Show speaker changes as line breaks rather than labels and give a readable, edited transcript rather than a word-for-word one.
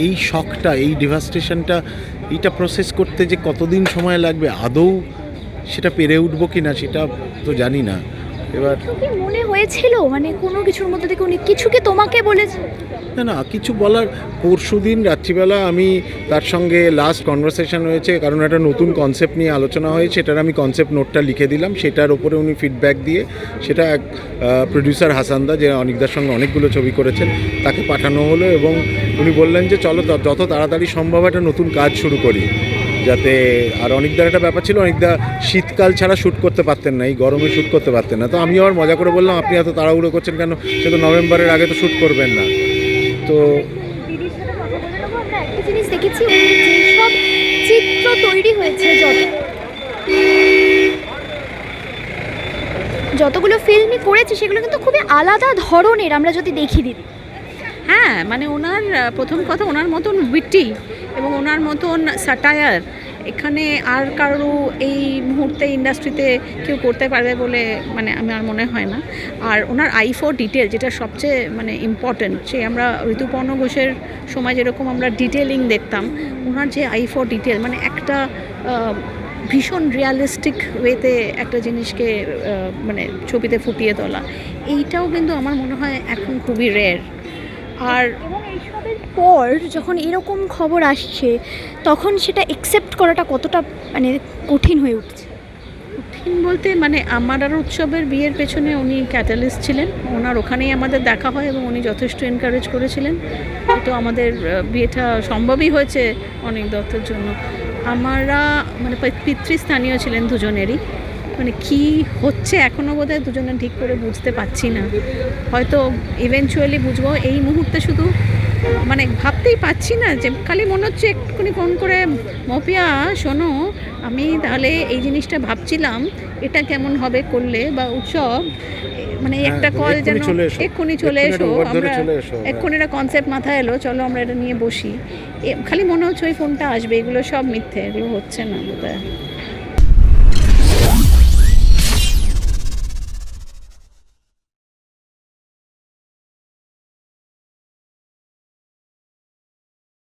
এই শকটা, এই ডিভাস্টেশনটা, এইটা প্রসেস করতে যে কতদিন সময় লাগবে, আদৌ সেটা পেরে উঠবো কি না সেটা তো জানি না। এবার
কি মনে হয়েছিল মানে কোনো কিছুর মধ্যে থেকে উনি কিছু কি তোমাকে বলেছে?
না না, কিছু বলার, পরশুদিন রাত্রিবেলা আমি তার সঙ্গে লাস্ট কনভারসেশন হয়েছে, কারণ একটা নতুন কনসেপ্ট নিয়ে আলোচনা হয়েছে, সেটার আমি কনসেপ্ট নোটটা লিখে দিলাম, সেটার ওপরে উনি ফিডব্যাক দিয়ে সেটা এক প্রডিউসার হাসানদা, যে অনিকদার সঙ্গে অনেকগুলো ছবি করেছেন, তাকে পাঠানো হলো এবং উনি বললেন যে চলো যত তাড়াতাড়ি সম্ভব একটা নতুন কাজ শুরু করি, যাতে আর অনিকদার একটা ব্যাপার ছিল, অনিকদা শীতকাল ছাড়া শ্যুট করতে পারতেন না, এই গরমে শ্যুট করতে পারতেন না। তো আমি আবার মজা করে বললাম আপনি এত তাড়াহুড়ো করছেন কেন, সে তো নভেম্বরের আগে তো শ্যুট করবেন না। তো
দিদির সাথে কথা বলে নেবো। আমরা একটা জিনিস দেখেছি, যেসব চিত্র তৈরি হয়েছে, যতগুলো ফিল্মই করেছে সেগুলো কিন্তু খুবই আলাদা ধরনের, আমরা যদি দেখি দিদি।
হ্যাঁ, মানে ওনার প্রথম কথা, ওনার মতন উইটি এবং ওনার মতন স্যাটায়ার এখানে আর কারো এই মুহূর্তে ইন্ডাস্ট্রিতে কেউ করতে পারবে বলে মানে আমার মনে হয় না। আর ওনার আই ফর ডিটেল, যেটা সবচেয়ে মানে ইম্পর্ট্যান্ট, সে আমরা ঋতুপর্ণ ঘোষের সময় যেরকম আমরা ডিটেলিং দেখতাম, ওনার যে আই ফর ডিটেল, মানে একটা ভীষণ রিয়ালিস্টিক ওয়েতে একটা জিনিসকে মানে ছবিতে ফুটিয়ে তোলা, এইটাও কিন্তু আমার মনে হয় এখন খুবই রেয়ার। আর
এবং এইসবের পর যখন এরকম খবর আসছে, তখন সেটা অ্যাকসেপ্ট করাটা কতটা মানে কঠিন হয়ে উঠছে?
কঠিন বলতে মানে আমার আর উৎসবের বিয়ের পেছনে উনি ক্যাটালিস্ট ছিলেন, ওনার ওখানেই আমাদের দেখা হয় এবং উনি যথেষ্ট এনকারেজ করেছিলেন, তো আমাদের বিয়েটা সম্ভবই হয়েছে অনেক দত্তর জন্য। আমরা মানে পিতৃস্থানীয় ছিলেন দুজনেরই, মানে কি হচ্ছে এখনও বোধহয় দুজনে ঠিক করে বুঝতে পারছি না, হয়তো ইভেনচুয়ালি বুঝবো। এই মুহূর্তে শুধু মানে ভাবতেই পারছি না, যে খালি মনে হচ্ছে একটুখানি ফোন করে, মপিয়া শোনো, আমি তাহলে এই জিনিসটা ভাবছিলাম, এটা কেমন হবে করলে, বা উৎসব মানে একটা কল যেন এক্ষুনি চলে এসো, আমরা এক্ষুনি একটা কনসেপ্ট মাথায় এলো, চলো আমরা এটা নিয়ে বসি, খালি মনে হচ্ছে ওই ফোনটা আসবে। এগুলো সব মিথ্যে, এগুলো হচ্ছে না বোধহয়।